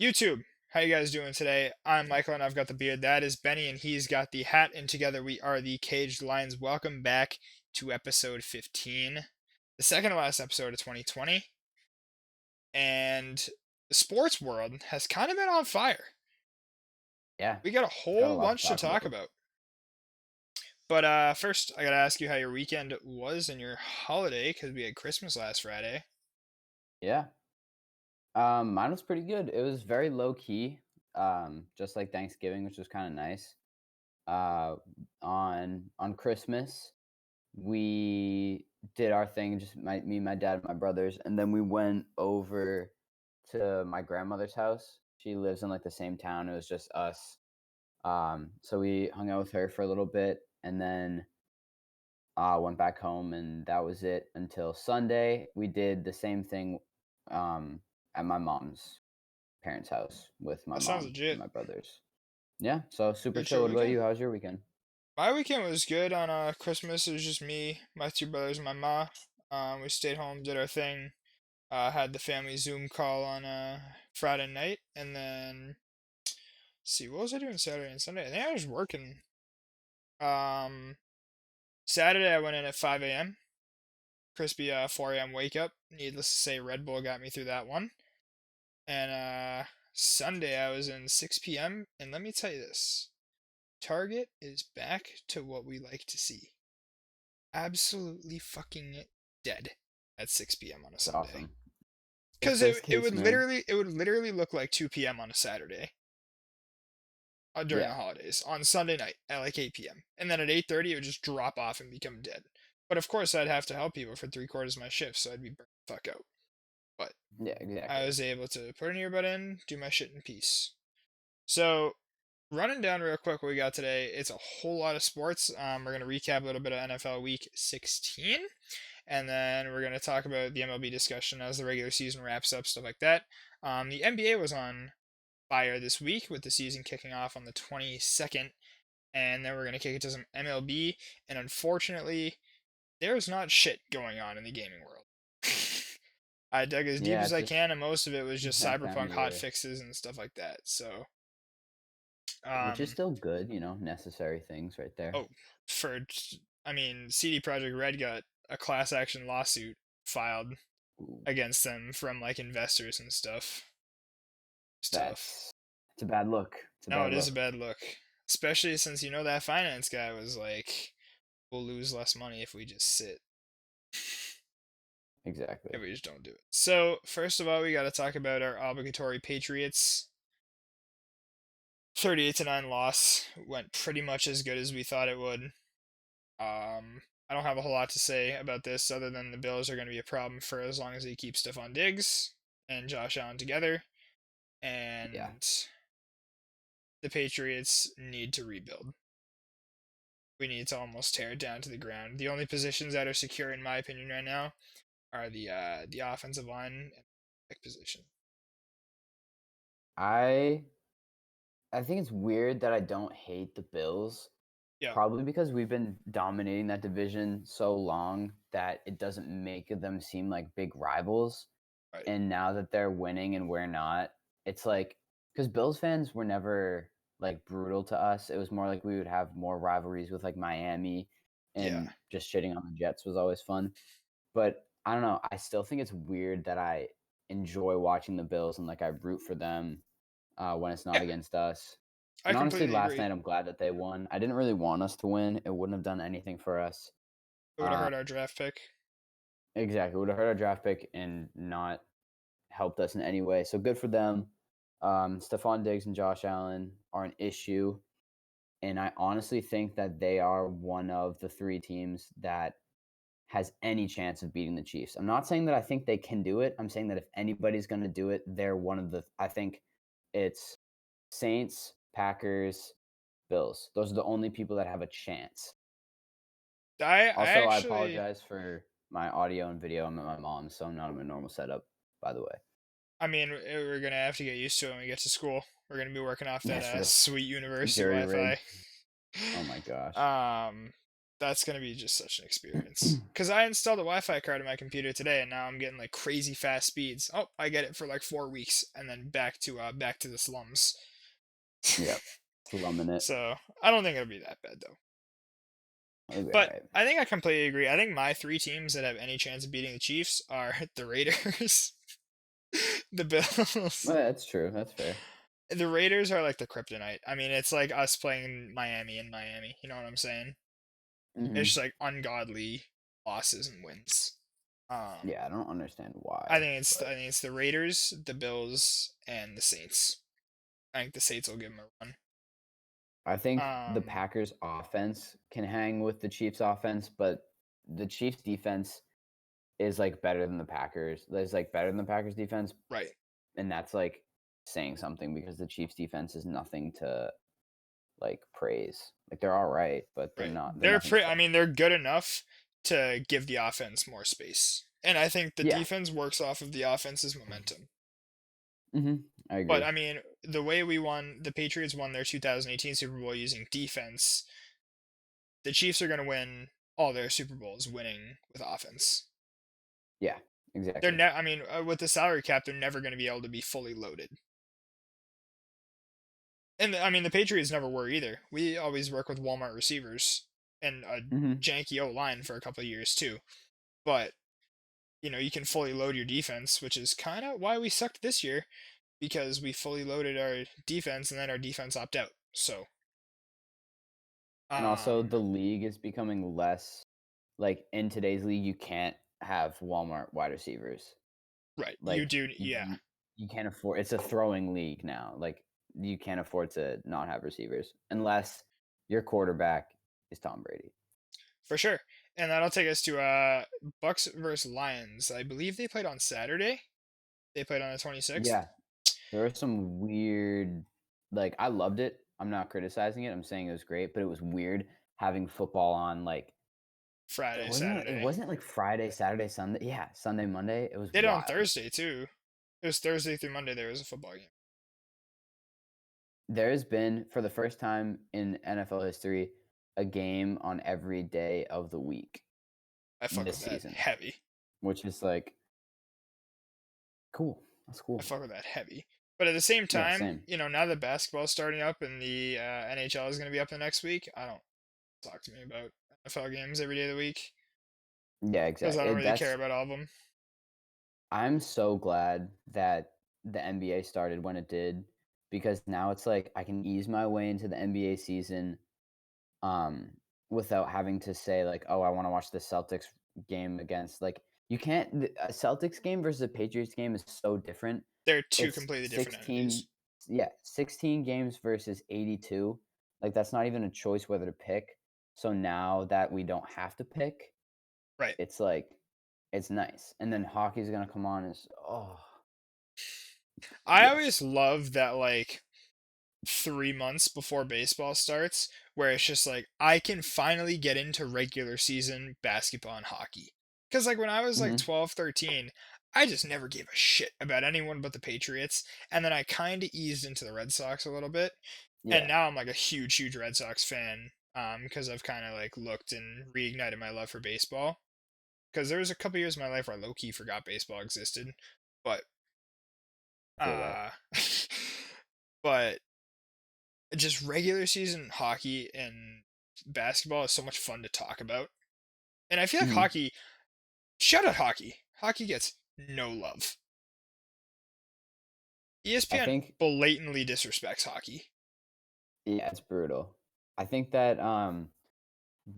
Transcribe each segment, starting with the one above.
YouTube, how you guys doing today? I'm Michael and I've got the beard. That is Benny and he's got the hat, and together we are the Caged Lions. Welcome back to episode 15, the second to last episode of 2020. And the sports world has kind of been on fire. Yeah, We got a got a whole lot to bunch to talk talk about. about. But first, I gotta ask you how your weekend was and your holiday, because we had Christmas last Friday. Yeah. Mine was pretty good. It was very low key, just like Thanksgiving, which was kind of nice. Uh, on Christmas, we did our thing, just me, my dad, and my brothers, and then we went over to my grandmother's house. She lives in like the same town. It was just us. So we hung out with her for a little bit, and then went back home, and that was it until Sunday. We did the same thing um, at my mom's parents' house with my That sounds mom and legit. my brothers. Yeah, so super Pretty chill. chill What about weekend. you? How was your weekend? My weekend was good. On Christmas, it was just me, my two brothers, and my ma. We stayed home, did our thing. Had the family Zoom call on Friday night, and then see what was I doing Saturday and Sunday? I think I was working. Um, Saturday I went in at 5 a.m. Crispy 4 a.m. wake up. Needless to say, Red Bull got me through that one. And Sunday I was in 6 p.m. And let me tell you this: Target is back to what we like to see. Absolutely fucking dead at 6 p.m. on a It's Sunday. awesome. It's Because those it kids, would man. literally look like 2 p.m. on a Saturday during the Yeah, holidays on Sunday night at like 8 p.m. And then at 8:30 it would just drop off and become dead. But of course I'd have to help people for three-quarters of my shift, so I'd be burnt the fuck out. But yeah, I exactly. was able to put an earbud in, do my shit in peace. So running down real quick what we got today, it's a whole lot of sports. We're gonna recap a little bit of NFL Week 16, and then we're gonna talk about the MLB discussion as the regular season wraps up, stuff like that. The NBA was on fire this week with the season kicking off on the 22nd, and then we're gonna kick it to some MLB. And unfortunately, there's not shit going on in the gaming world. I dug as deep Yeah, as it's I just can, and most of it was just that time of cyberpunk hot year, fixes and stuff like that. So, which is um, still good. Necessary things right there. oh, for I mean, CD Projekt Red got a class action lawsuit filed Ooh, against them from like investors and stuff. It's tough. it's a bad look. It's a No, bad it is a look. bad look, especially since that finance guy was like, "We'll lose less money if we just sit, if Exactly. we just don't do it." So first of all, we got to talk about our obligatory Patriots. 38-9 loss went pretty much as good as we thought it would. I don't have a whole lot to say about this other than the Bills are going to be a problem for as long as they keep Stephon Diggs and Josh Allen together, Yeah. and the Patriots need to rebuild. We need to almost tear it down to the ground. The only positions that are secure, in my opinion, right now are the offensive line and the position. I I think it's weird that I don't hate the Bills. Yeah, Probably because we've been dominating that division so long that it doesn't make them seem like big rivals. right. And now that they're winning and we're not, it's like because Bills fans were never like brutal to us. It was more like we would have more rivalries with like Miami, Yeah, and just shitting on the Jets was always fun. But I don't know. I still think it's weird that I enjoy watching the Bills and like I root for them when it's not yeah. against us. I And honestly, completely last agree. night I'm glad that they won. I didn't really want us to win. It wouldn't have done anything for us. It would have Uh, hurt our draft pick. exactly, it would have hurt our draft pick and not helped us in any way. So good for them. Stephon Diggs and Josh Allen are an issue, and I honestly think that they are one of the three teams that has any chance of beating the Chiefs. I'm not saying that I think they can do it. I'm saying that if anybody's going to do it, they're one of the. I think it's Saints, Packers, Bills. Those are the only people that have a chance. I Also, I actually, apologize for my audio and video. I'm at my mom's, so I'm not in my normal setup, by the way. I mean, we're gonna have to get used to it when we get to school. We're gonna be working off that That's true. sweet university Jury Wi-Fi. rigged. Oh my gosh. um, That's gonna be just such an experience. Cause I installed a Wi-Fi card in my computer today, and now I'm getting like crazy fast speeds. Oh, I get it for like 4 weeks, and then back to the slums. Yep. Slumming it. So I don't think it'll be that bad though. It'll be But alright. I think I completely agree. I think my three teams that have any chance of beating the Chiefs are the Raiders, the Bills. Well, that's true. That's fair. The Raiders are like the kryptonite. I mean, it's like us playing Miami in Miami. You know what I'm saying? It's Hmm. just like ungodly losses and wins. Um, Yeah, I don't understand why, I but think it's the Raiders, the Bills, and the Saints. I think the Saints will give them a run. I think the Um, Packers offense can hang with the Chiefs offense, but the Chiefs defense is like better than the Packers. Is like better than the Packers defense, right, and that's like saying something because the Chiefs defense is nothing to like praise. Like they're all right, but they're right. not. They're They're nothing pretty. I mean, special. they're good enough to give the offense more space, and I think the Yeah. defense works off of the offense's momentum. Hmm. I But agree. I mean, the way the Patriots won their 2018 Super Bowl using defense. The Chiefs are going to win all their Super Bowls winning with offense. Yeah. Exactly. I mean, with the salary cap, they're never going to be able to be fully loaded. And I mean, the Patriots never were either. We always work with Walmart receivers and a Hmm. janky O line for a couple of years too. But you can fully load your defense, which is kind of why we sucked this year because we fully loaded our defense and then our defense opted out. So, And also, um, the league is becoming less like in today's league. You can't have Walmart wide receivers. right, you Like do, yeah, you can't afford. It's a throwing league now. Like you can't afford to not have receivers unless your quarterback is Tom Brady. for sure. And that'll take us to Bucks versus Lions. I believe they played on Saturday. They played on the 26th. Yeah, there was some weird. Like I loved it. I'm not criticizing it. I'm saying it was great, but it was weird having football on like Friday, it Saturday. wasn't like Friday, Saturday, Sunday. Yeah, Sunday, Monday. It was They did it on wild. Thursday too. It was Thursday through Monday. There was a football game. There's been, for the first time in NFL history, a game on every day of the week I fuck this with that season, heavy. which is like cool. That's I cool. fuck with that heavy. But at the same Yeah, time, same. now that basketball's starting up and the NHL is going to be up the next week, I don't talk to me about NFL games every day of the week Yeah, because I exactly. don't really care That's about all of them. I'm so glad that the NBA started when it did because now it's like I can ease my way into the NBA season um without having to say like, "Oh, I want to watch the Celtics game against." Like you can't a Celtics game versus a Patriots game is so different. They're two It's completely different 16, entities. yeah, 16 games versus 82. Like that's not even a choice whether to pick. So now that we don't have to pick, Right. it's like it's nice. And then hockey's going to come on is oh, I yes. always love that, like, 3 months before baseball starts, where it's just like I can finally get into regular season basketball and hockey. Because, like, when I was like Mhm. 12, 13, I just never gave a shit about anyone but the Patriots. And then I kind of eased into the Red Sox a little bit. And Yeah. now I'm like a huge, huge Red Sox fan, because I've kind of like looked and reignited my love for baseball. Because there was a couple years in my life where I low key forgot baseball existed. But, Feel that. uh, but just regular season hockey and basketball is so much fun to talk about. And I feel like Mhm. hockey, shout out hockey. Hockey gets no love. I ESPN think blatantly disrespects hockey. yeah, it's brutal. I think that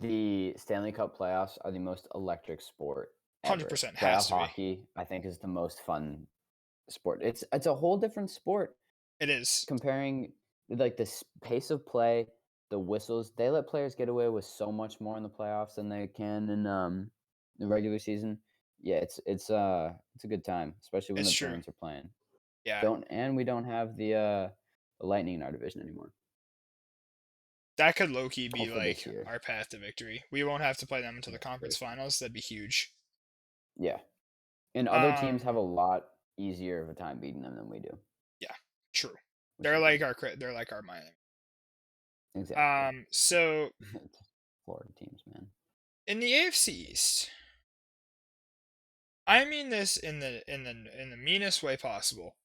the Stanley Cup playoffs are the most electric sport ever. 100% has Playoff to be. hockey, I think, is the most fun sport. It's a whole different sport It is. comparing like the pace of play, the whistles. They let players get away with so much more in the playoffs than they can in the regular season. Yeah, it's a good time, especially when It's the true. Bruins are playing. Yeah. Don't and we don't have the Lightning in our division anymore. That could low key Oh, be for this like year. our path to victory. We won't have to play them until the Yeah, conference finals. That'd be huge. yeah. And other teams have a Um, lot easier of a time beating them than we do, yeah, true. which is nice. They're like our Miami. Exactly. So Florida teams, man. In the AFC East, I mean this in the meanest way possible.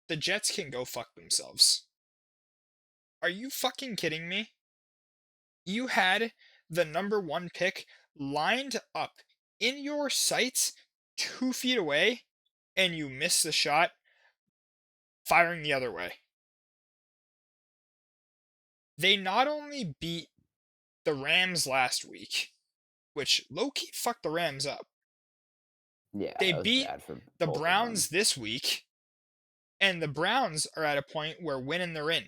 The Jets can go fuck themselves. Are you fucking kidding me? You had the number one pick lined up in your sights 2 feet away, and you missed the shot, firing the other way. They not only beat the Rams last week, which low-key fucked the Rams up. Yeah, They that was beat bad for the both of them. Browns this week, and the Browns are at a point where winning they're in.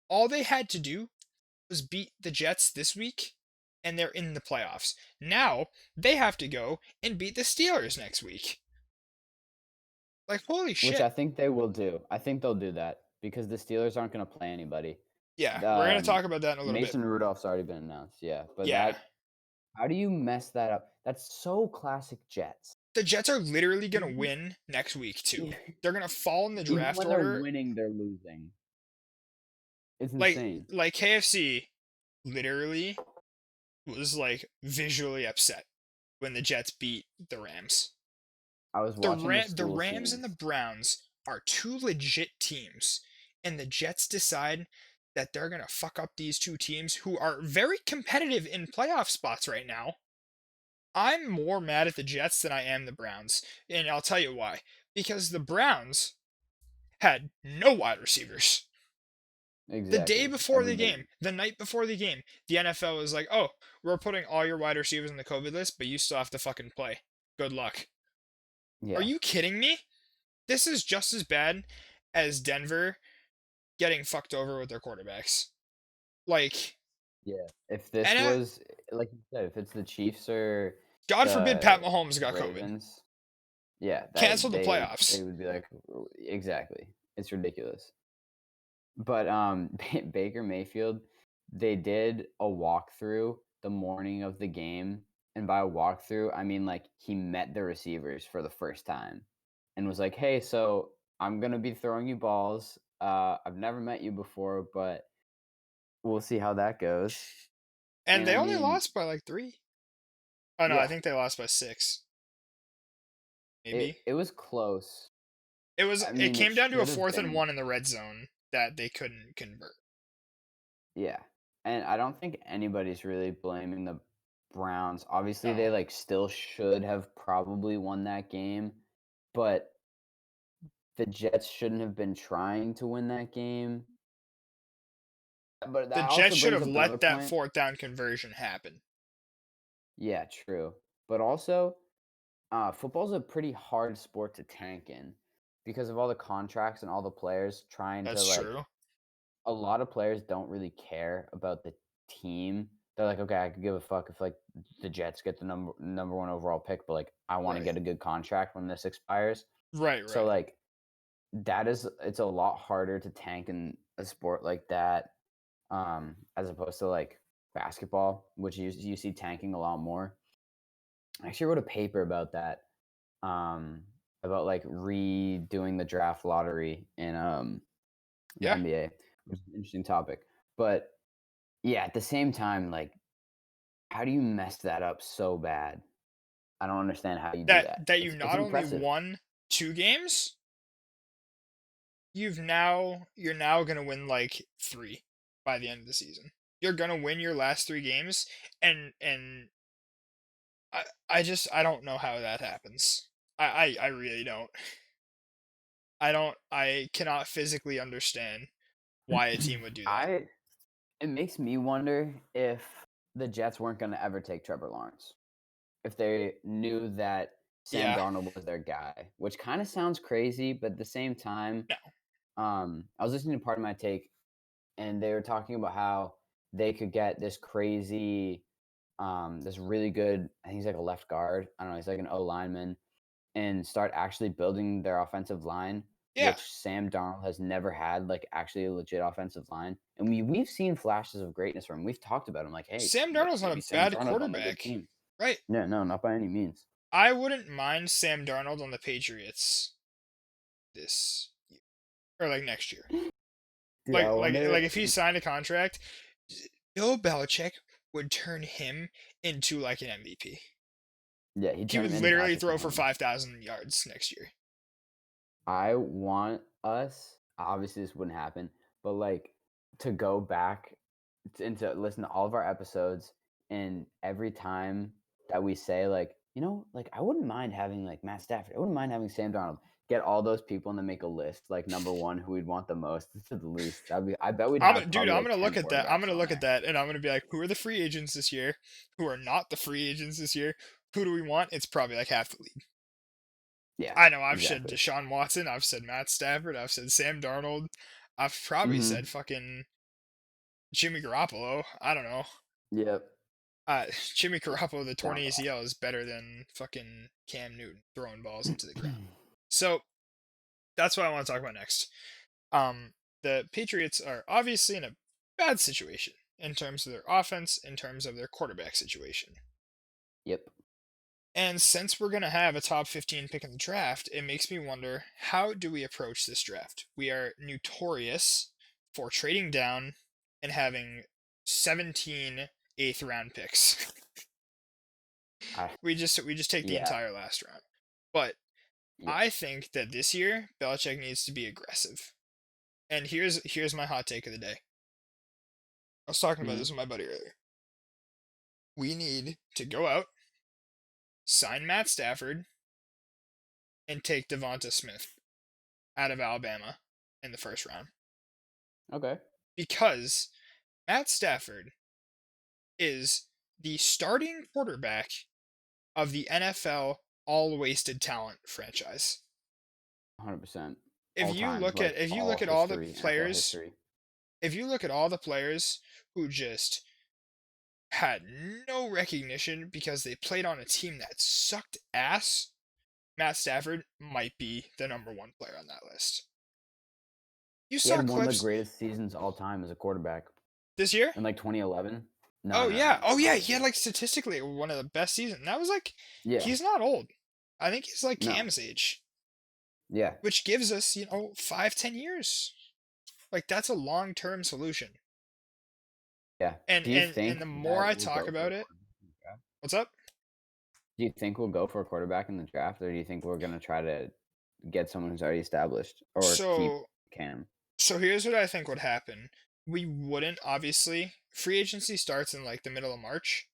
All they had to do was beat the Jets this week, and they're in the playoffs. Now they have to go and beat the Steelers next week. Like, holy Which shit. I think they will do. I think they'll do that because the Steelers aren't going to play anybody. Yeah, we're going to Um, talk about that in a little bit. Mason Rudolph's already been announced. Yeah, but Yeah. how do you mess that up? That's so classic Jets. The Jets are literally going to Even, win next week, too. e- They're going to fall in the even draft when they're order. winning, they're losing. It's Like, insane. like KFC literally was like visually upset when the Jets beat the Rams. I was The watching the The school Rams and the scenes. Browns are two legit teams, and the Jets decide that they're gonna fuck up these two teams who are very competitive in playoff spots right now. I'm more mad at the Jets than I am the Browns, and I'll tell you why. Because the Browns had no wide receivers. The day Exactly. before the Everybody. game, the night before the game, the NFL was like, "Oh, we're putting all your wide receivers on the COVID list, but you still have to fucking play. Good luck." Are Yeah. you kidding me? This is just as bad as Denver getting fucked over with their quarterbacks. Like, Yeah. If this and was like you said, if it's the Chiefs or God forbid Pat the Mahomes got COVID. Ravens, yeah, that Canceled the they playoffs. would be like exactly. It's ridiculous. But Baker Mayfield, they did a walkthrough the morning of the game, and by a walkthrough, I mean like he met the receivers for the first time and was like, "Hey, so I'm gonna be throwing you balls. I've never met you before, but we'll see how that goes." And And they I only mean, lost by like 3. Oh no, I yeah, think they lost by 6. it Maybe. it was close. I It mean, it came down to a should have 4th and been 1 in the red zone that they couldn't convert. yeah. And I don't think anybody's really blaming the Browns. Obviously, No. they like still should have probably won that game, but the Jets shouldn't have been trying to win that game. But The that Jets also should brings have up another let that point. 4th down conversion happen. Yeah, true. But also, football's a pretty hard sport to tank in because of all the contracts and all the players trying to That's like true. a lot of players don't really care about the team. They're like, okay, I could give a fuck if like the Jets get the number one overall pick, but like I want to Right. get a good contract when this expires. Right, So right. like it's a lot harder to tank in a sport like that, as opposed to like basketball, which you see tanking a lot more. I actually wrote a paper about that, um, about like redoing the draft lottery in the Yeah. NBA, which is an interesting topic. But yeah, at the same time, like, how do you mess that up so bad? I don't understand how you do That that. you It's not only impressive. won 2 games, you're now going to win like 3 by the end of the season. You're going to win your last 3 games, and I don't know how that happens. I really don't. I cannot physically understand why a team would do that. I It makes me wonder if the Jets weren't going to ever take Trevor Lawrence. If they knew that Sam Yeah. Darnold was their guy, which kind of sounds crazy, but at the same time, No. I was listening to Part of My Take, and they were talking about how they could get this crazy, this really good. I think he's like a left guard. I don't know. He's like an O lineman, and start actually building their offensive line, Yeah. which Sam Darnold has never had, like actually a legit offensive line. And we've seen flashes of greatness from him. We've talked about him, like, hey, Sam like Darnold's not maybe a Sam bad Darnold on a good quarterback. team. Right. No, no, not by any means. I wouldn't mind Sam Darnold on the Patriots this year or like next year. Dude, I Like wonder. if he signed a contract, Bill Belichick would turn him into like an MVP. Yeah, he He turned would him into literally Patrick throw for Mahomes. 5,000 yards next year. I want us obviously, this wouldn't happen, but, like, to go back and to listen to all of our episodes, and every time that we say, like, like, I wouldn't mind having, like, Matt Stafford. I wouldn't mind having Sam Darnold. Get all those people and then make a list, like, number 1, who we'd want the most to the least. I bet we'd have Dude, probably, I'm like, gonna 10 look at that. I'm quarterbacks gonna on look at there. that, and I'm gonna be like, who are the free agents this year? Who are not the free agents this year? Who do we want? It's probably like half the league. Yeah, I know I've said exactly. Deshaun Watson, I've said Matt Stafford, I've said Sam Darnold, I've probably said Mhm. fucking Jimmy Garoppolo. I don't know. Yep. Jimmy Garoppolo, the torn Sound off. ACL is better than fucking Cam Newton throwing balls into the ground. So that's what I want to talk about next. Um, the Patriots are obviously in a bad situation in terms of their offense, in terms of their quarterback situation. Yep. And since we're going to have a top 15 pick in the draft, it makes me wonder, how do we approach this draft? We are notorious for trading down and having 17 eighth round picks. I we just take the Yeah. entire last round. But Yeah. I think that this year Belichick needs to be aggressive. And here's my hot take of the day. I was talking about Mhm. this with my buddy earlier. We need to go out, sign Matt Stafford, and take Devonta Smith out of Alabama in the first round. Okay. Because Matt Stafford is the starting quarterback of the NFL all wasted talent franchise. 100%. If All you time, look at like, if you all look at all the history, NFL players, history. if you look at all the players who just had no recognition because they played on a team that sucked ass, Matt Stafford might be the number one player on that list. You He saw had one of the clips greatest seasons all time as a quarterback this year? in, like, 2011. No, Oh no, no, yeah. no, Oh yeah, not this he had year. like statistically one of the best seasons. That was like Yeah. he's not old. I think he's like No. Cam's age, Yeah. which gives us, 5, 10 years. Like that's a long-term solution. Yeah. And Do you and and think the more that I we'll talk go for a about it, quarterback in the draft? what's up? Do you think we'll go for a quarterback in the draft, or do you think we're gonna try to get someone who's already established or keep So Cam? so here's what I think would happen. We wouldn't obviously free agency starts in like the middle of March.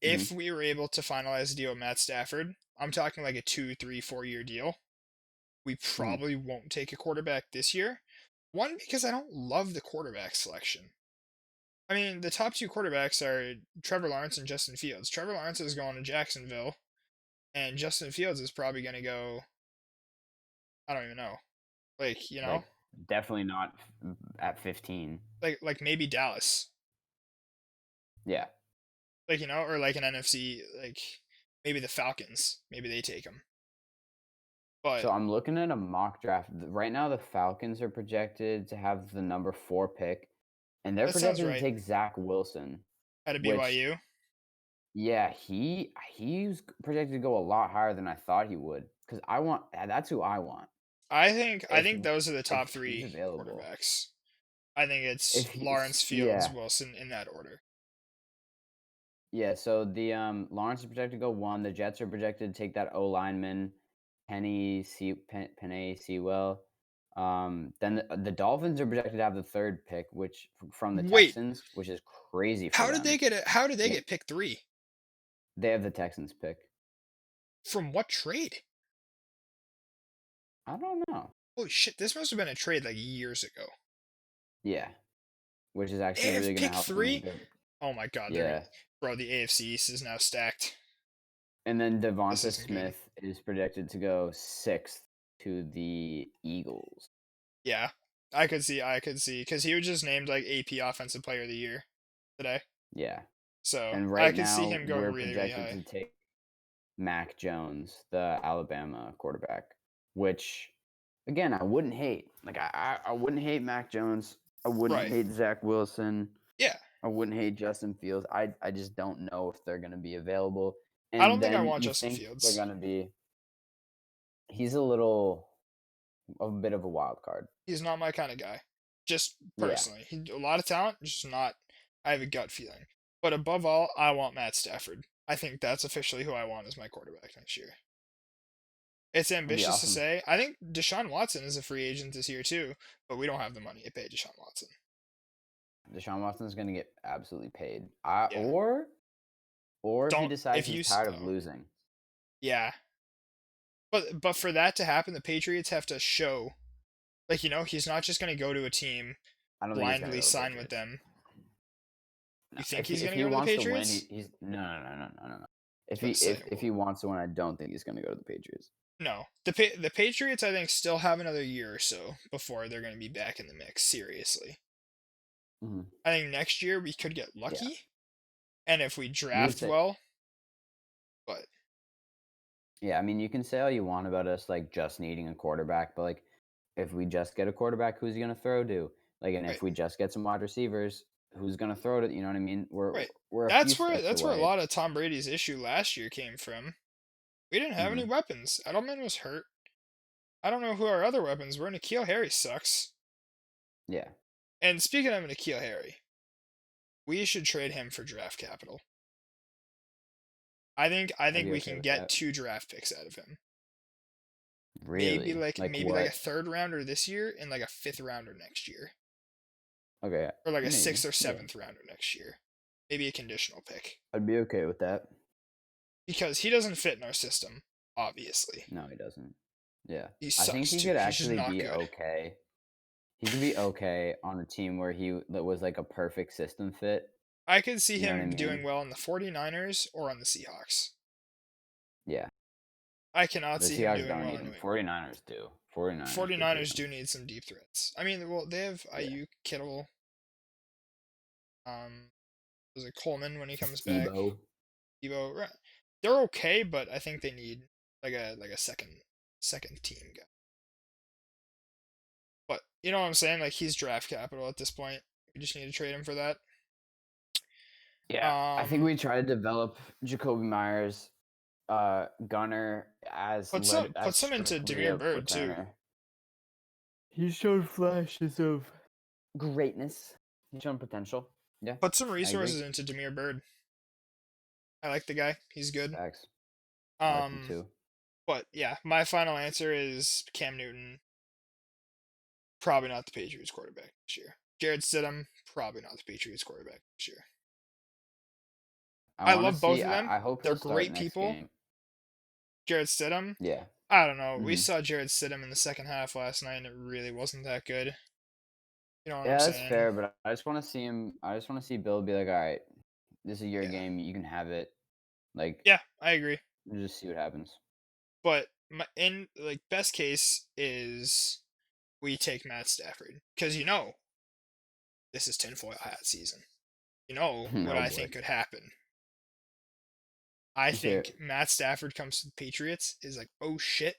Mhm. If we were able to finalize a deal with Matt Stafford, I'm talking like a 2, 3, 4 year deal. We Mhm. probably won't take a quarterback this year. One, because I don't love the quarterback selection. I mean, the top two quarterbacks are Trevor Lawrence and Justin Fields. Trevor Lawrence is going to Jacksonville, and Justin Fields is probably going to go. I don't even know. Like Like, definitely not at 15. like maybe Dallas. Yeah. Or like an NFC, like maybe the Falcons. Maybe they take him. But So I'm looking at a mock draft. Right now, the Falcons are projected to have the number 4 pick, and they're that sounds projected to right. take Zach Wilson, At a which, BYU, yeah, he's projected to go a lot higher than I thought he would. Because that's who I want. I think those are the If top he's three available, quarterbacks. I think it's if he's Lawrence, Fields, yeah. Wilson in that order. Yeah, so the Lawrence is projected to go 1. The Jets are projected to take that O lineman, Penei Sewell. Then the Dolphins are projected to have the 3rd pick, which from the Wait, Texans, which is crazy for how did they them. get it? How did they Yeah, get pick three? they have the Texans pick. From what trade? I don't know. Holy shit! This must have been a trade like years ago. Yeah, which is actually They really have going to pick help them in three. good. Oh my god, they're gonna, Yeah, bro. The AFC East is now stacked. and then This Devonta isn't good. Smith is projected to go 6th to the Eagles. Yeah, I could see, because he was just named like AP Offensive Player of the Year today. Yeah, So and I right could see now him going we're really, really projected to high. take Mac Jones, the Alabama quarterback, which again I wouldn't hate. Like I wouldn't hate Mac Jones. I wouldn't Right. hate Zach Wilson. Yeah. I wouldn't hate Justin Fields. I just don't know if they're gonna be available. I don't And think I then want you Justin think they're Fields. gonna be he's a little of a bit of a wild card. He's not my kind of guy. Just Yeah. personally, a lot of talent, just not. I have a gut feeling. But above all, I want Matt Stafford. I think that's officially who I want as my quarterback next year. It's That'd be ambitious to awesome. say. I think Deshaun Watson is a free agent this year too, but we don't have the money to pay Deshaun Watson. Deshaun Watson's gonna get absolutely paid. Yeah. Or if he Don't decides if he's you tired of oh, losing. yeah. But for that to happen, the Patriots have to show like he's not just going to go to a team I don't think he's gonna blindly go to the sign with Patriots. them. No, You think if he, he's if going to he go to the wants to win, Patriots? he's no. I If was about he to say, if he wants to win, I don't think he's gonna go to the Patriots. no. The Patriots I think still have another year or so before they're going to be back in the mix seriously. Hmm. I think next year we could get Yeah, lucky and if we you can draft say. well, but Yeah, I mean, you can say all you want about us like just needing a quarterback, but like if we just get a quarterback, who's he gonna throw to? Like, and right. if we just get some wide receivers, who's gonna throw to? You know what I mean? We're Right. we're a few That's where steps that's where a away. lot of Tom Brady's issue last year came from. We didn't have any Hmm. weapons. Edelman was hurt. I don't know who our other weapons were. N'Keal Harry sucks. Yeah, And speaking of N'Keal Harry, we should trade him for draft capital. I I'd think be we okay can with get that. 2 draft picks out of him. Really? Like Maybe like a what? third rounder this year and like a fifth rounder next year. Okay, Or like a maybe. sixth or Yeah, seventh rounder next year. Maybe a conditional pick. I'd be okay with that. Because he doesn't fit in our system, obviously. No, he doesn't. Yeah, He I think sucks he too. could He's just actually not be good. okay. He could be okay on a team where that was like a perfect system fit. I could see You know what I him doing mean? well on the 49ers or on the Seahawks. Yeah. I cannot The see him Seahawks doing don't well need in New him. England. 49ers do. 49ers could take 49ers him. do need some deep threats. I mean, well, they have Yeah. Ayuk, Kittle, um, was it Coleman when he comes back? Debo. Evo, they're okay, but I think they need like a second team guy. But you know what I'm saying? Like he's draft capital at this point. We just need to trade him for that. Yeah. I think Um, we try to develop Jacoby Myers, Gunner as put as some into strictly Demir a Bird too. returner. He's shown flashes of greatness. He's shown potential. Yeah, Put some I agree. resources into Demir Bird. I like the guy. He's good. Facts. I like him Um, too. but yeah, my final answer is Cam Newton. Probably not the Patriots quarterback this year. Jared Stidham, probably not the Patriots quarterback this year. I I want to love both see. of them. I hope They're he'll start great next people. game. Jared Stidham, Yeah. I don't know. We Hmm. saw Jared Stidham in the second half last night, and it really wasn't that good. You know what I'm Yeah, that's saying? fair, but I just want to see him. I just want to see Bill be like, all right, this is your Yeah. game. You can have it. Like, Yeah, I agree. we'll just see what happens. But in like best case is we take Matt Stafford because this is tinfoil hat season. You know what Oh I boy. think could happen. I Let's hear it. think Matt Stafford comes to the Patriots is like, oh shit,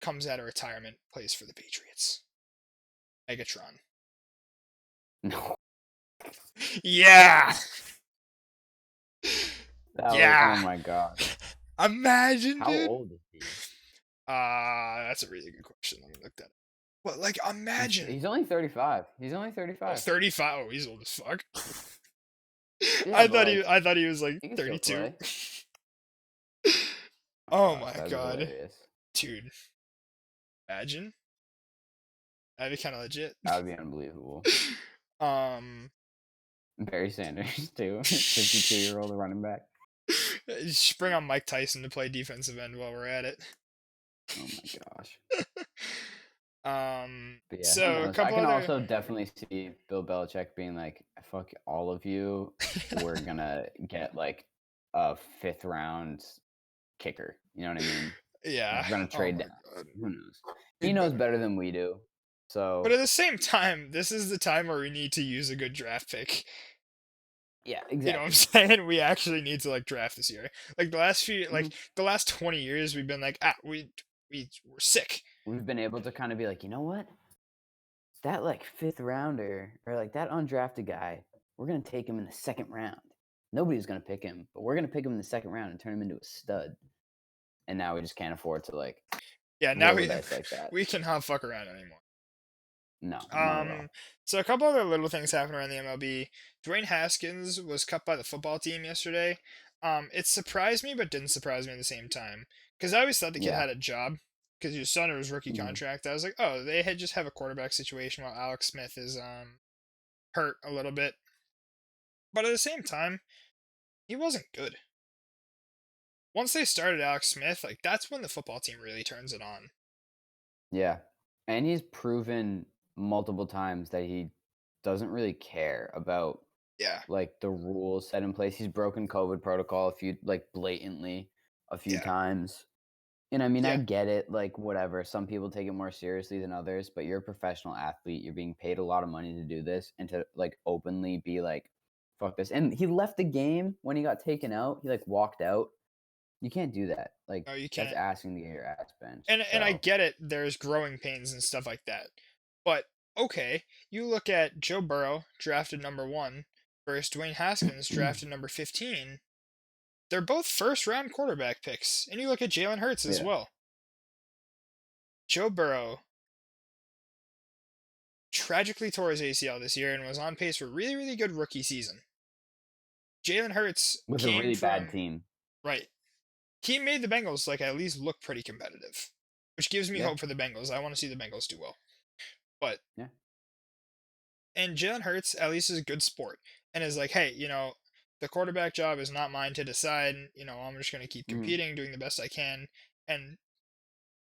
comes out of retirement, plays for the Patriots. Megatron. No. Yeah. That was. Oh Yeah. my gosh. Imagine, How dude. old is he? That's a really good question. Let me look that up. But like, He's imagine. he's only 35. He's only Oh, 35. 35. Oh, he's old as fuck. Yeah, but like I thought he was like he can still 32. play. Oh Oh gosh, my that'd be god, hilarious. dude. Imagine. That'd be kind of legit. That would be unbelievable. um, Barry Sanders too, 52-year-old running back. just bring on Mike Tyson to play defensive end while we're at it. Oh my gosh. But yeah, who So a knows? I couple can other. also definitely see Bill Belichick being like, "Fuck all of you. We're gonna get like a 5th round kicker." You know what I mean? Yeah. We're gonna Oh trade my down. god. Who knows? He Dude, knows better than we do. but So at the same time, this is the time where we need to use a good draft pick. yeah, You know what I'm exactly. saying? We actually need to like draft this year. Like Mhm. the last 20 years we've been like, we're sick. We've been able to kind of be like, you know what? That like 5th rounder or like that undrafted guy, we're gonna take him in the 2nd round. Nobody's gonna pick him, but we're gonna pick him in the 2nd round and turn him into a stud. And now we just can't afford to like Yeah, now roll the dice like that. we cannot fuck around anymore. No, not at Um, all. so a couple other little things happened around the MLB. Dwayne Haskins was cut by the football team yesterday. It surprised me, but didn't surprise me at the same time because I always thought the kid Yeah. had a job because he was still under his rookie Mhm. contract. I was like, oh, they had just have a quarterback situation while Alex Smith is hurt a little bit, but at the same time, he wasn't good. Once they started Alex Smith, like that's when the football team really turns it on. Yeah. And he's proven multiple times that he doesn't really care about, Yeah, like, the rules set in place. He's broken COVID protocol a few like, blatantly a few yeah, times. And I mean, I yeah. get it, like, whatever. Some people take it more seriously than others, but you're a professional athlete. You're being paid a lot of money to do this and to, like, openly be like, "Fuck this." And he left the game when he got taken out. He, like, walked out. You can't do that. Like, No, you that's can't. asking to get your ass benched. And I So, get it. There's growing pains and stuff like that, but okay, you look at Joe Burrow drafted number one versus Dwayne Haskins drafted number 15. They're both first round quarterback picks, and you look at Jalen Hurts as yeah. well. Joe Burrow tragically tore his ACL this year and was on pace for a really really good rookie season. Jalen Hurts With a came really bad from team. right. He made the Bengals like at least look pretty competitive, which gives me Yeah. hope for the Bengals. I want to see the Bengals do well. But Yeah. and Jalen Hurts at least is a good sport and is like, hey, the quarterback job is not mine to decide. I'm just gonna keep Mhm. competing, doing the best I can. And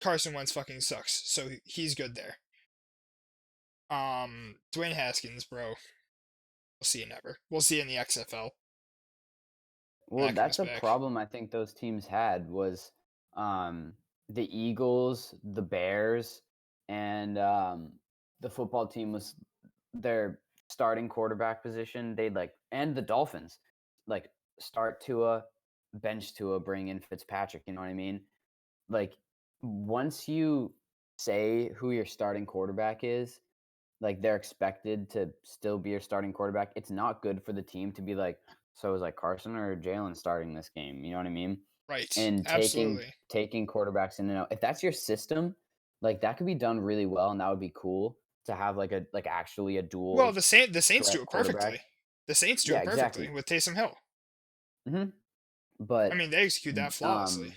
Carson Wentz fucking sucks, so he's good there. Dwayne Haskins, bro, we'll see you never. We'll see you in the XFL when Well, that comes that's a back. problem I think those teams had was, um, the Eagles, the Bears, and, the football team was their starting quarterback position. They'd, like and the Dolphins, like, start Tua, bench Tua, bring in Fitzpatrick, you know what I mean? Like, once you say who your starting quarterback is, like, they're expected to still be your starting quarterback. It's not good for the team to be like, "So is, like, Carson or Jalen starting this game?" You know what I mean? Right, And taking absolutely. taking quarterbacks in and out if that's your system, like, that could be done really well, and that would be cool to have, actually a Well, dual the Saints do threat it quarterback. perfectly. The Saints do Yeah, it perfectly exactly. with Taysom Hill. Mhm. I But, mean, they execute that flawlessly. um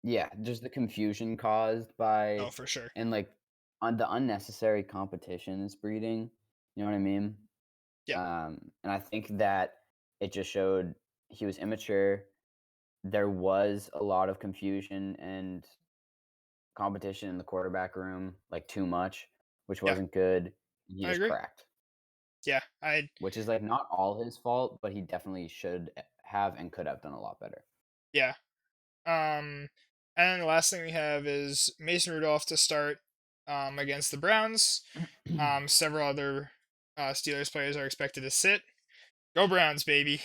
yeah, just the confusion caused by Oh, for sure. and, like, on the unnecessary competition it's breeding, you know what I mean? Yeah, And I think that it just showed he was immature. There was a lot of confusion and competition in the quarterback room, like too much, which yeah, wasn't good. He I just agree. cracked, Yeah, I which is like not all his fault, but he definitely should have and could have done a lot better. yeah. And then the last thing we have is Mason Rudolph to start against the Browns. Several other Steelers players are expected to sit. Go Browns, baby! Juju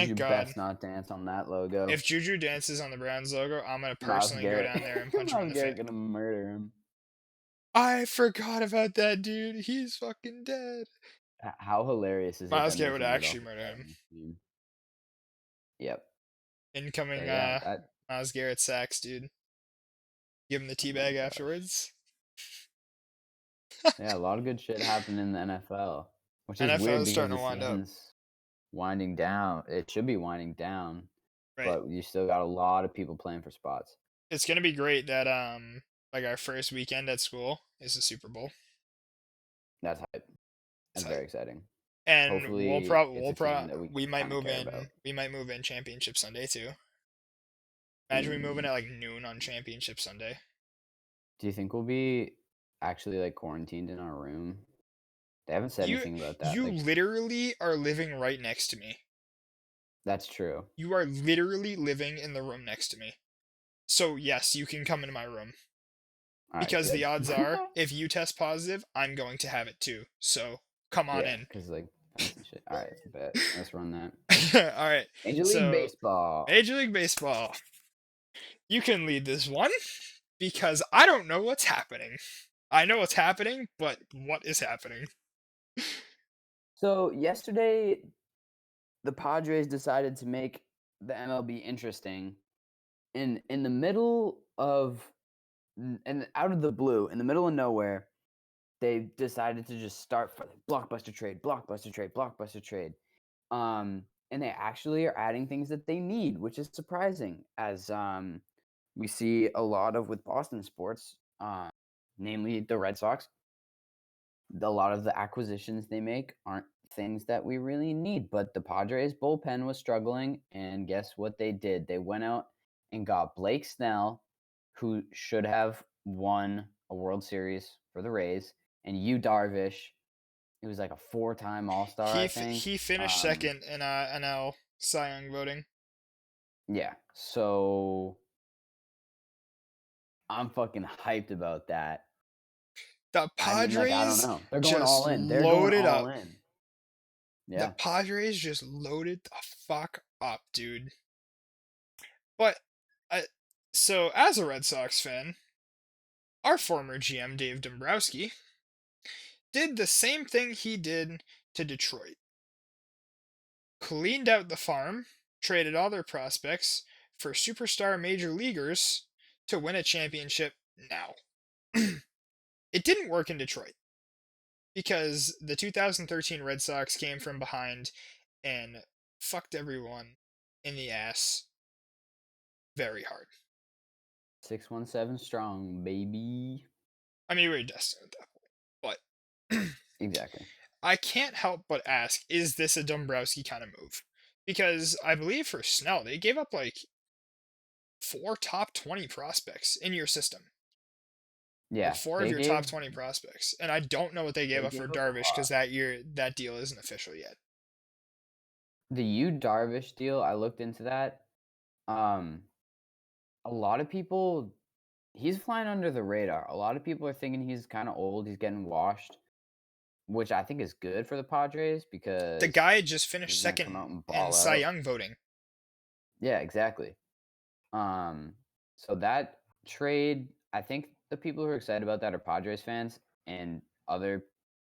Thank God. best not dance on that logo. If Juju dances on the Browns logo, I'm gonna Miles personally go Garrett. down there and punch him in Miles the Garrett face. gonna murder him. I forgot about that dude. He's fucking dead. How hilarious is it Miles that Garrett would Mason actually Rudolph is murder him. starting this team? Yep. So Incoming yeah, that Miles Garrett sacks, dude. Give him the oh my teabag gosh. afterwards. Yeah, a lot of good shit happened in the NFL, which is NFL weird is because starting the to wind up. season's winding down. It should be winding down, Right. but you still got a lot of people playing for spots. It's gonna be great that like our first weekend at school is the Super Bowl. That's hype. It's That's hype. very exciting. And Hopefully, it's a team that we we might kind of move care about. in Championship Sunday too. Imagine we moving Ooh. at like noon on Championship Sunday. Do you think we'll be actually like quarantined in our room? They haven't said You anything about that. you Like, literally are living right next to me. that's true. You are literally living in the room next to me. So yes, you can come into my room. All right, Because the good. odds are, if you test positive, I'm going to have it too. So come on Yeah, in. because like fancy shit. All right, bet. Let's run that. All right. Major League So Baseball. Major League Baseball. You can lead this one because I don't know what's happening. I know what's happening, but what is happening? So yesterday, the Padres decided to make the MLB interesting in the middle of and out of the blue, in the middle of nowhere, they decided to just start for like blockbuster trade, blockbuster trade, blockbuster trade. And they actually are adding things that they need, which is surprising, as we see a lot of with Boston sports, namely the Red Sox. A lot of the acquisitions they make aren't things that we really need. But the Padres bullpen was struggling, and guess what they did? They went out and got Blake Snell, who should have won a World Series for the Rays, and Yu Darvish, he was like a four-time All-Star, I think. He finished second in NL Cy Young voting. Yeah, so I'm fucking hyped about that. The I mean, like, I don't Padres know. They're going just all in. They're going loaded all up. in. The Yeah. Padres just loaded the fuck up, dude. But I, so as a Red Sox fan, our former GM Dave Dombrowski did the same thing he did to Detroit. Cleaned out the farm, traded all their prospects for superstar major leaguers to win a championship now. It didn't work in Detroit because the 2013 Red Sox came from behind and fucked everyone in the ass very hard. 617 strong, baby. I mean, we were destined at that point. But Exactly. I can't help but ask, is this a Dombrowski kind of move? Because I believe for Snell, they gave up like four top 20 prospects in your system. Like Yeah, four of your top 20 prospects. And I don't know what they gave they up for gave up a Darvish because lot. that year, that deal isn't official yet. The Yu Darvish deal, I looked into that. Um, a lot of people he's flying under the radar. A lot of people are thinking he's kind of old, he's getting washed, which I think is good for the Padres The because guy just finished he's gonna come out second and in ball Cy out. Young voting. Yeah, exactly. Um, so that trade, I think the people who are excited about that are Padres fans, and other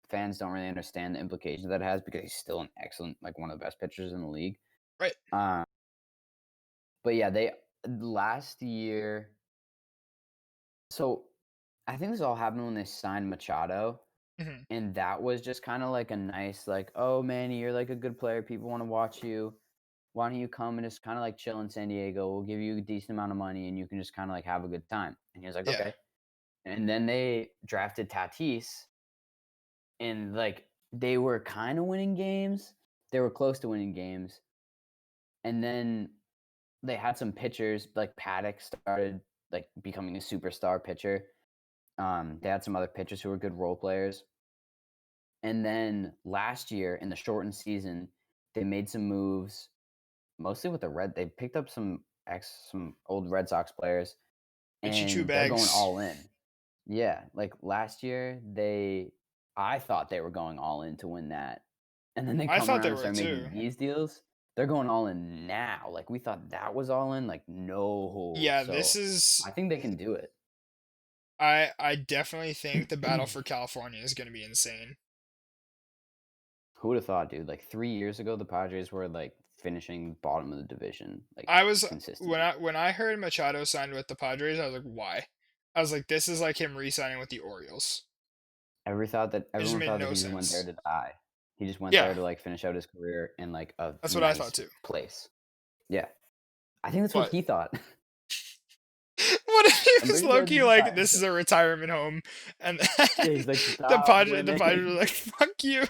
fans don't really understand the implications that it has because he's still an excellent, like one of the best pitchers in the league. Right. Um, but yeah, they last year. So I think this all happened when they signed Machado, Hmm. and that was just kind of like a nice, like, oh man, you're like a good player. People want to watch you. Why don't you come and just kind of like chill in San Diego? We'll give you a decent amount of money, and you can just kind of like have a good time. And he was like, Yeah. okay. And then they drafted Tatis, and like they were kind of winning games. They were close to winning games, and then they had some pitchers like Paddock started like becoming a superstar pitcher. They had some other pitchers who were good role players. And then last year in the shortened season, they made some moves, mostly with the Red. They picked up some old Red Sox players, Itchy two and they're going bags. all in. Yeah, like last year, I thought they were going all in to win that, and then they I come thought around they and were start making too. these deals. They're going all in now. Like we thought that was all in. Like no. Yeah, this So is. I think they can do it. I definitely think the battle for California is going to be insane. Who would have thought, dude? Like 3 years ago, the Padres were like finishing bottom of the division, like I was consistently. when I heard Machado signed with the Padres, I was like, why? I was like, this is like him re-signing with the Orioles. It just Everyone made thought that no he just went there sense. to die. He just went there Yeah, to like finish out his career in like a that's what I thought nice too. place. Yeah, I think that's what But he thought. what if he I'm was pretty sure Loki this is like, how. this is a retirement home, and Yeah, he's like, stop The Padres were winning. like, fuck you.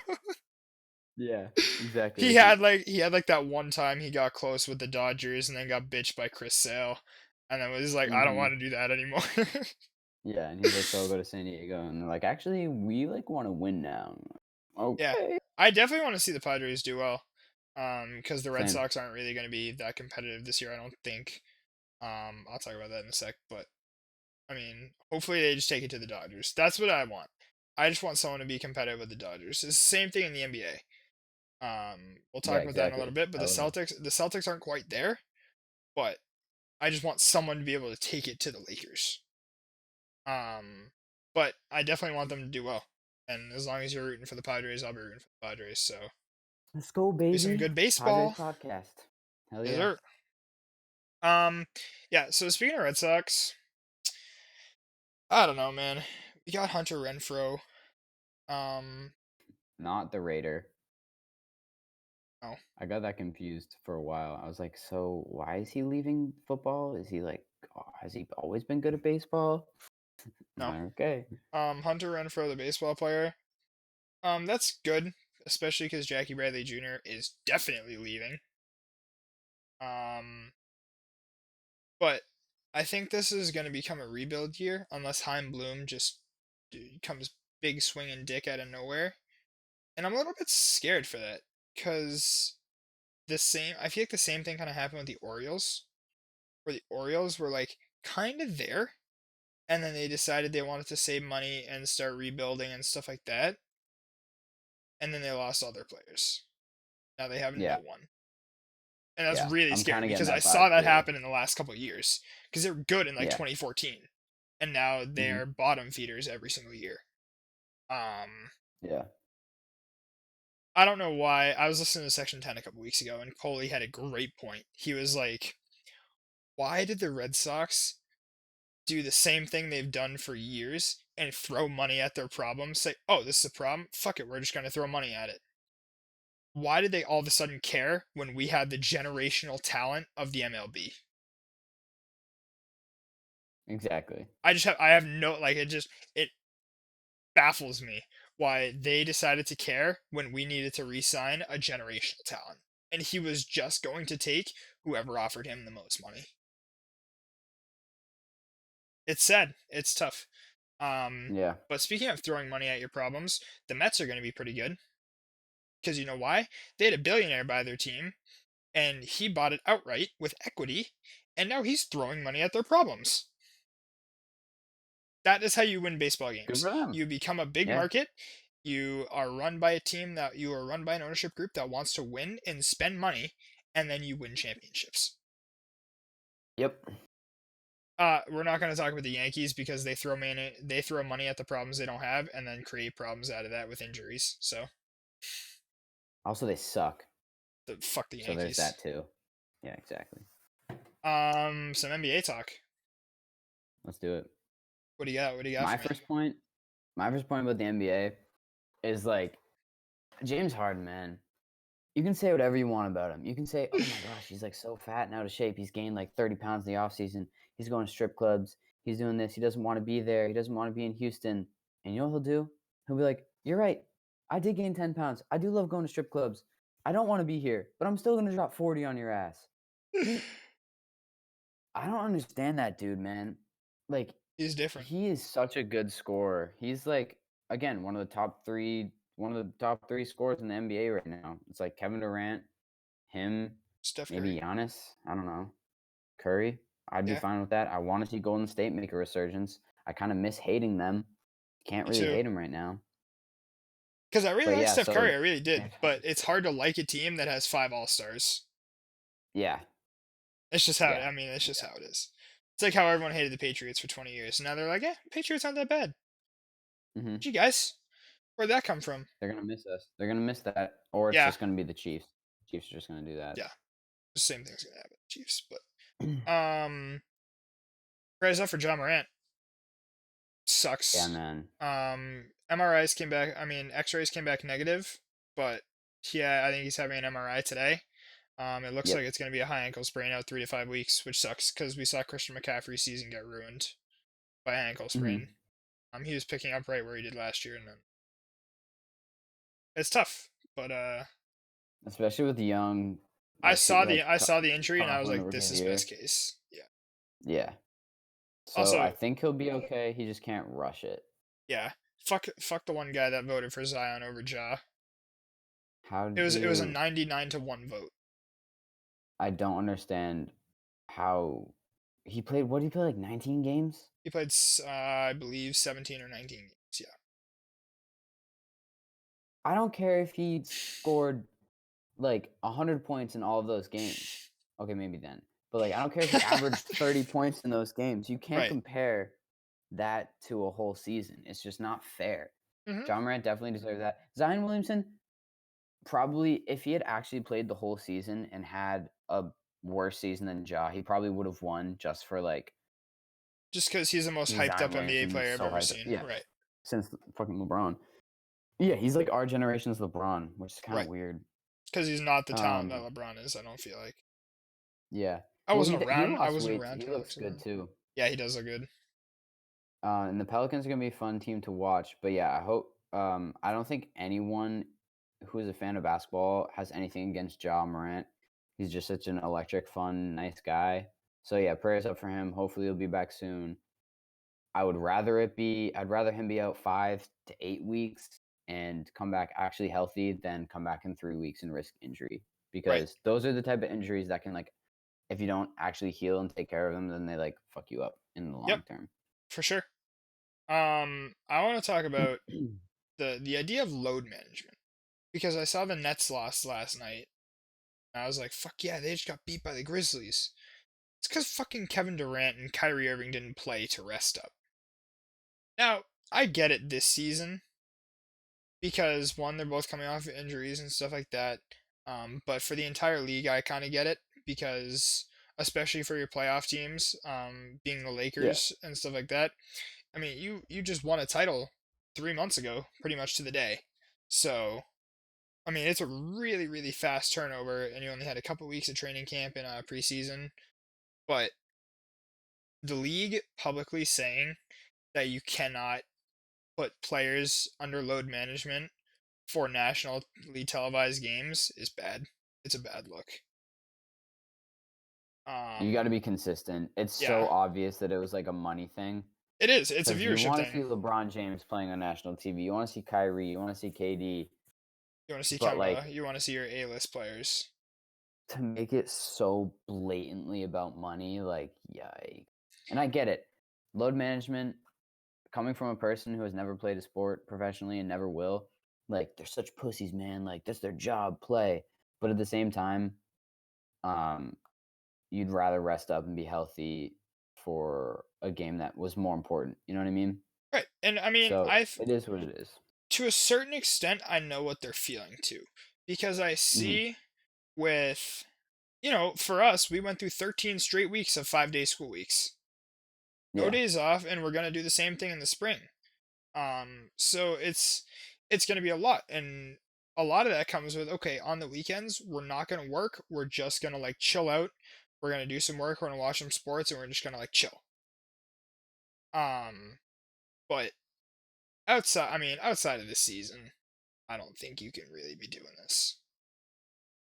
Yeah, exactly. He had like that one time he got close with the Dodgers and then got bitched by Chris Sale, and then was like, I don't Hmm. want to do that anymore. Yeah, and he's like, so I'll go to San Diego, and they're like, actually, we like want to win now. Yeah, Okay. I definitely want to see the Padres do well. Because the Red Same. Sox aren't really going to be that competitive this year, I don't think. I'll talk about that in a sec, but I mean, hopefully they just take it to the Dodgers. That's what I want. I just want someone to be competitive with the Dodgers. It's the same thing in the NBA. We'll Yeah, talk about that in a little exactly. bit, but Hell yeah. The Celtics aren't quite there, but I just want someone to be able to take it to the Lakers. But I definitely want them to do well. And as long as you're rooting for the Padres, I'll be rooting for the Padres. So Let's go, be some baby. good Padres baseball. podcast. Hell Yes, yeah. sir. Um, yeah. So speaking of Red Sox, I don't know, man. We got Hunter Renfro. Um, Not the Raider. no, I got that confused for a while. I was like, so why is he leaving football? Is he like, has he always been good at baseball? no. Okay. Hunter Renfro, the baseball player. That's good, especially because Jackie Bradley Jr. is definitely leaving. Um, but I think this is going to become a rebuild year unless Heim Bloom just comes big swinging dick out of nowhere. And I'm a little bit scared for that because I feel like the same thing kind of happened with the Orioles, where the Orioles were like kind of there, and then they decided they wanted to save money and start rebuilding and stuff like that, and then they lost all their players. Now they have no Yeah. one. And that's Yeah. really I'm scary kind of getting because I that saw vibe that too. happen in the last couple of years because they were good in like Yeah. 2014, and now Hmm. they're bottom feeders every single year. Um, Yeah. I don't know why. I was listening to Section 10 a couple weeks ago, and Coley had a great point. He was like, "Why did the Red Sox do the same thing they've done for years and throw money at their problems? Say, oh, this is a problem. Fuck it, we're just gonna throw money at it. Why did they all of a sudden care when we had the generational talent of the MLB? Exactly. I have no like it baffles me why they decided to care when we needed to re-sign a generational talent, and he was just going to take whoever offered him the most money. It's sad. It's tough. Um, Yeah. but speaking of throwing money at your problems, the Mets are going to be pretty good because you know why? They had a billionaire buy their team, and he bought it outright with equity, and now he's throwing money at their problems. That is how you win baseball Good games. for them. You become a big Yeah. market. You are run by a team that you are run by an ownership group that wants to win and spend money, and then you win championships. Yep. We're not going to talk about the Yankees because they throw money at the problems they don't have, and then create problems out of that with injuries. So, Also, they suck. fuck the So there's Yankees. that too. Yeah, exactly. Some NBA talk. Let's do it. What do you got? What do you got My for me? first point, my first point about the NBA is like James Harden, man. You can say whatever you want about him. You can say, "Oh my gosh, he's like so fat and out of shape. He's gained like 30 pounds in the offseason. He's going to strip clubs. He's doing this. He doesn't want to be there. He doesn't want to be in Houston." And you know what he'll do? He'll be like, "You're right. I did gain 10 pounds. I do love going to strip clubs. I don't want to be here, but I'm still going to drop 40 on your ass." He I don't understand that dude, man. Like, He's different. he is such a good scorer. He's like, again, one of the top three scorers in the NBA right now. It's like Kevin Durant, him, Steph maybe Curry. Giannis. I don't know. Curry. I'd be Yeah, fine with that. I want to see Golden State make a resurgence. I kind of miss hating them. Can't me really too. hate them right now. Because I really But like yeah, Steph Curry, so I really did. James But Harden. it's hard to like a team that has five All Stars. Yeah, It's just how yeah, I mean, it's just yeah. how it is. It's like how everyone hated the Patriots for 20 years. And now they're like, yeah, Patriots aren't that bad. Hmm. Gee, guys, where'd that come from? They're gonna miss us. They're gonna miss that, or it's Yeah, just gonna be the Chiefs. Chiefs are just gonna do that. yeah. The same thing's gonna happen with the Chiefs. But prayers up for John Morant. Yeah, Sucks. man. MRIs came back. I mean, X-rays came back negative, but yeah, I think he's having an MRI today. It looks like Yep. it's going to be a high ankle sprain out 3 to 5 weeks, which sucks because we saw Christian McCaffrey's season get ruined by ankle Hmm. sprain. He was picking up right where he did last year, and then it's tough. But Especially with the young, I saw the injury, and coming I off was one like, rookie this of is the best year. case. Yeah. Yeah. So I Also, think he'll be okay. He just can't rush it. yeah. Fuck the one guy that voted for Zion over Ja. How do It was a you? 99 to 1 vote. I don't understand how he played. What did he play? Like 19 games? He played, I believe, 17 or 19 games. Yeah. I don't care if he scored like 100 points in all of those games. Okay, maybe then. But like, I don't care if he averaged 30 points in those games. You can't Right. compare that to a whole season. It's just not fair. Hmm. John Morant definitely deserves that. Zion Williamson, probably, if he had actually played the whole season and had a worse season than Ja, he probably would have won just for like Just because he's the most hyped up Zion NBA Williamson is player I've so ever hyped. seen. Yeah, Right. since fucking LeBron. Yeah, he's like our generation's LeBron, which is kind of Right. weird. Because he's not the talent that Um, LeBron is, I don't feel like. yeah. I Well, wasn't he around. I lost wasn't weight. around He when he looks was good LeBron. too. Yeah, he does look good. And the Pelicans are gonna be a fun team to watch. But yeah, I hope. I don't think anyone who is a fan of basketball has anything against Ja Morant. He's just such an electric, fun, nice guy. So yeah, prayers up for him. Hopefully he'll be back soon. I'd rather him be out 5 to 8 weeks and come back actually healthy than come back in 3 weeks and risk injury. Right. Because those are the type of injuries that can like if you don't actually heal and take care of them, then they like fuck you up in the Yep, long term. for sure. I want to talk about the idea of load management because I saw the Nets lost last night. And I was like, fuck yeah, they just got beat by the Grizzlies. It's because fucking Kevin Durant and Kyrie Irving didn't play to rest up. Now, I get it this season because one, they're both coming off of injuries and stuff like that. But for the entire league, I kind of get it because, especially for your playoff teams, being the Yeah. Lakers and stuff like that. I mean, you just won a title 3 months ago, pretty much to the day. So, I mean, it's a really really fast turnover, and you only had a couple weeks of training camp in preseason. But the league publicly saying that you cannot put players under load management for nationally televised games is bad. It's a bad look. You got to Um, be consistent. It's yeah, so obvious that it was like a money thing. it is. It's a Because you viewership want to thing. see LeBron James playing on national TV. You want to see Kyrie. You want to see KD. You want to see But Kemba. like You want to see your A-list players. to make it so blatantly about money, like yikes. And I get it. Load management, coming from a person who has never played a sport professionally and never will, like they're such pussies, man. Like that's their job, play. But at the same time, um, you'd rather rest up and be healthy for a game that was more important. You know what I mean? Right. And I mean, So it is what it is. to a certain extent, I know what they're feeling too. Because I Mhm. see with, for us, we went through 13 straight weeks of 5-day school weeks. No Yeah. days off, and we're going to do the same thing in the spring. So it's going to be a lot. And a lot of that comes with, okay, on the weekends, we're not going to work. We're just going to like chill out. We're going to do some work. We're going to watch some sports, and we're just going to like chill. Um, but outside of this season, I don't think you can really be doing this.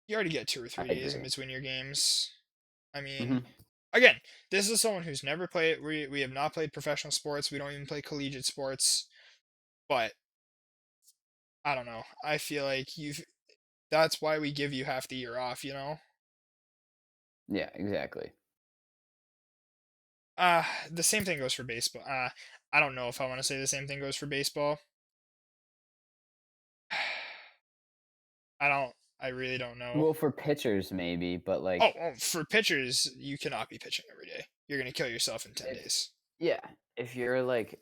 You already get two or I 3 days in agree. between your games. I mean, Mhm. again, this is someone who's never played. We have not played professional sports. We don't even play collegiate sports. But I don't know. I feel like you've. That's why we give you half the year off. Yeah, exactly. The same thing goes for baseball. I don't know if I want to say the same thing goes for baseball. I don't. I really don't know. Well, for pitchers maybe, but Oh, like for pitchers, you cannot be pitching every day. You're gonna kill yourself in 10 if days. yeah, if you're like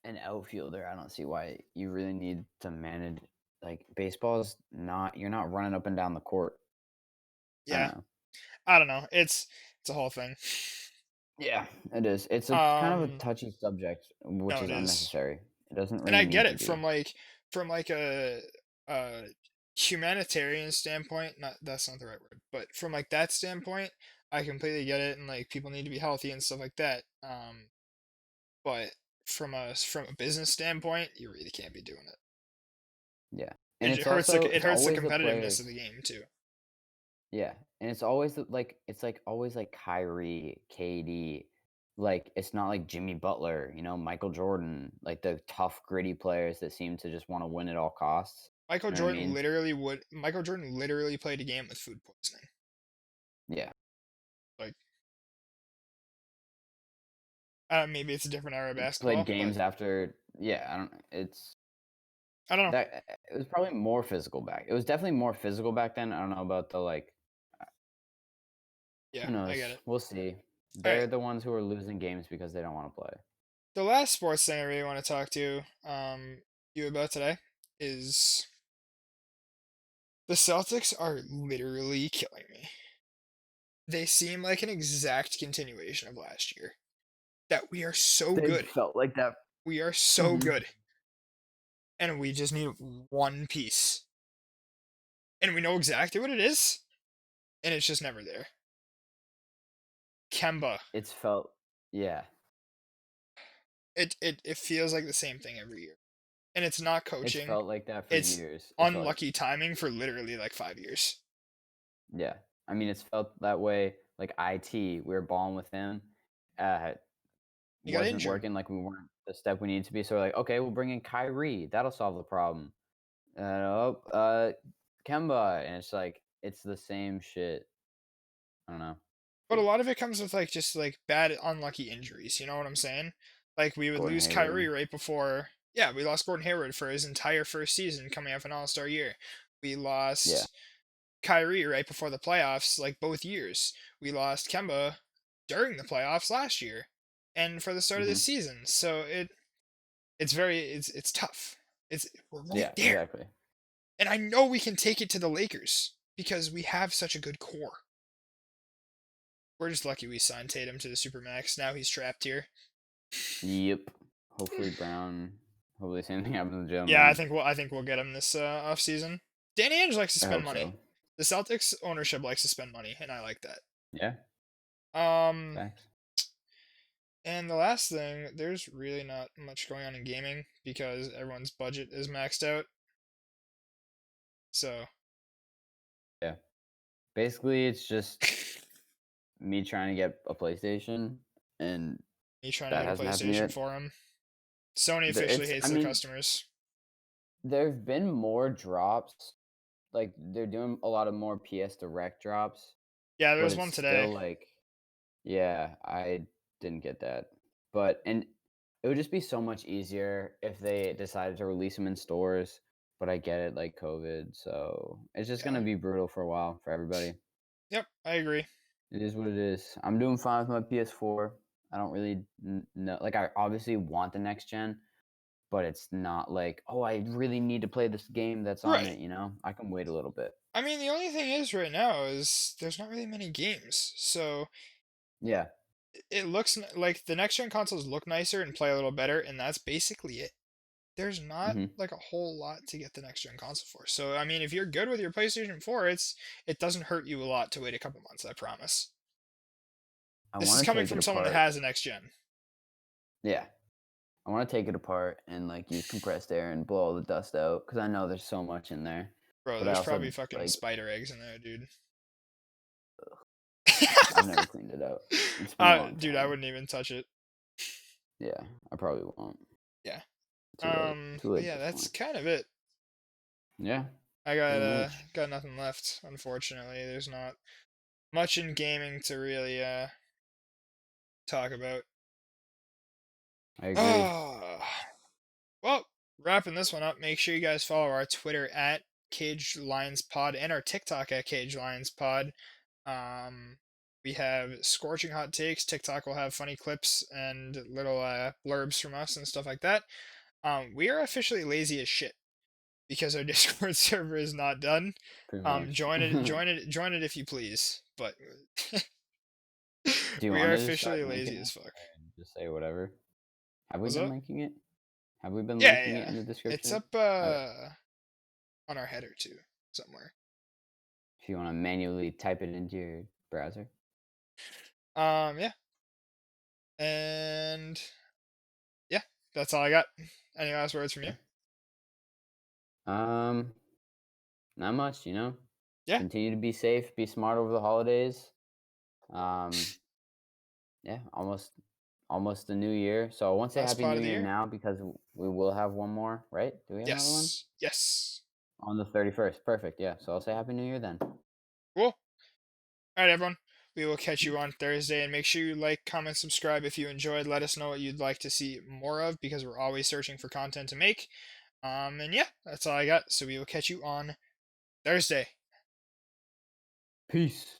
an outfielder, I don't see why you really need to manage like baseball's not you're not running up and down the court. I don't Yeah, know. I don't know. It's a whole thing. Yeah, it is. It's a kind of a Um, touchy subject, which no, it is is, unnecessary. It doesn't and really I get need to it be. from like a humanitarian standpoint. Not that's not the right word, but from like that standpoint, I completely get it, and like people need to be healthy and stuff like that. But from a business standpoint, you really can't be doing it. Yeah. And It hurts the it it's hurts the always the competitiveness of players. the game too. Yeah. And it's always it's like always like Kyrie, KD. Like it's not like Jimmy Butler, Michael Jordan, like the tough, gritty players that seem to just want to win at all costs. You know what I mean? Michael Jordan literally played a game with food poisoning. Yeah. Like, maybe it's a different era of Played basketball, but games after yeah, I don't it's I don't know. that it was probably more physical back. It was definitely more physical back then. I don't know about the like Yeah, who I get knows? it. We'll see. All right, They're the ones who are losing games because they don't want to play. the last sports thing I really want to talk to you about today is the Celtics are literally killing me. They seem like an exact continuation of last year. that we are so They good. felt like that. We are so Mhm. good, and we just need one piece, and we know exactly what it is, and it's just never there. Kemba. It's felt yeah. It feels like the same thing every year, and it's not It's coaching. felt like that for It's years. It felt like unlucky timing for literally like 5 years. yeah. I mean, it's felt that way, like, IT, we were balling with him, uh, He got wasn't injured. working, like, we weren't the step we needed to be, so we're like, "Okay, we'll bring in Kyrie, that'll solve the problem." Oh, Kemba, and it's like, it's the same shit. I don't know. But a lot of it comes with like just like bad unlucky injuries, you know what I'm saying? Like we would Gordon lose Hayward. Kyrie right before, yeah, we lost Gordon Hayward for his entire first season coming off an All-Star year. We Yeah. lost Kyrie right before the playoffs like both years. We lost Kemba during the playoffs last year and for the start of this Mhm. season. So it's tough. We're right Yeah, there. exactly. And I know we can take it to the Lakers because we have such a good core. We're just lucky we signed Tatum to the Supermax. Now he's trapped here. Yep. Hopefully Brown hopefully the same thing happens to Yeah, Jalen. I think we'll get him this off season. Danny Ainge likes to I spend hope money. so. The Celtics ownership likes to spend money, and I like that. Yeah, Um, facts. and the last thing, there's really not much going on in gaming because everyone's budget is maxed out. So Yeah. Basically, it's just me trying to get a PlayStation, and he's trying to that get a hasn't happened PlayStation yet. for him. Sony officially It's hates I their mean, customers. there've been more drops, like, they're doing a lot of more PS Direct drops, Yeah, there but was it's one today. still like yeah, I didn't get that. But and it would just be so much easier if they decided to release them in stores, but I get it, like COVID, so it's just Yeah. gonna be brutal for a while for everybody. Yep, I agree. It is what it is. I'm doing fine with my PS4. I don't really know. Like, I obviously want the next gen, but it's not like, oh, I really need to play this game that's on Right. it. I can wait a little bit. I mean, the only thing is right now is there's not really many games. So Yeah. it looks like the next gen consoles look nicer and play a little better, and that's basically it. There's not Hmm. like a whole lot to get the next gen console for. So I mean, if you're good with your PlayStation 4, it doesn't hurt you a lot to wait a couple months, I promise. I This is want to coming take it from someone that apart. has a next gen. Yeah. I want to take it apart and like use compressed air and blow all the dust out because I know there's so much in there. Bro, But I there's probably also fucking like spider eggs in there, dude. I've never cleaned it out. It's been a long Dude, I time. wouldn't even touch it. Yeah, I probably won't. Yeah. Too late. Too But late at yeah, this that's point. kind of it. Yeah, I pretty much. got nothing left, unfortunately. There's not much in gaming to really talk about. I agree. Ah, well, wrapping this one up, make sure you guys follow our Twitter at Cage Lions Pod and our TikTok at Cage Lions Pod. Um, we have scorching hot takes. TikTok will have funny clips and little blurbs from us and stuff like that. We are officially lazy as shit because our Discord server is not done. Pretty much. Do Join it if you please. But you we want are to just start officially lazy linking as it fuck. and just say whatever? Have we What's been up? linking it? Have we been Yeah, linking it yeah. in the It's description? up Okay. on our header too, somewhere. If you want to manually type it into your browser. Yeah. And yeah, that's all I got. Any last words from you? Okay. Um, Not much. Yeah, Continue to be safe, be smart over the holidays. Um, yeah, almost the new year. So I won't say last happy pod new of the year year. now because we will have one more, right? Do we have another one? Yes, yes. On the 31st. Perfect. Yeah. So I'll say happy new year then. Cool. All right, everyone. We will catch you on Thursday, and make sure you like, comment, subscribe if you enjoyed. Let us know what you'd like to see more of because we're always searching for content to make. And yeah, that's all I got. So we will catch you on Thursday. Peace.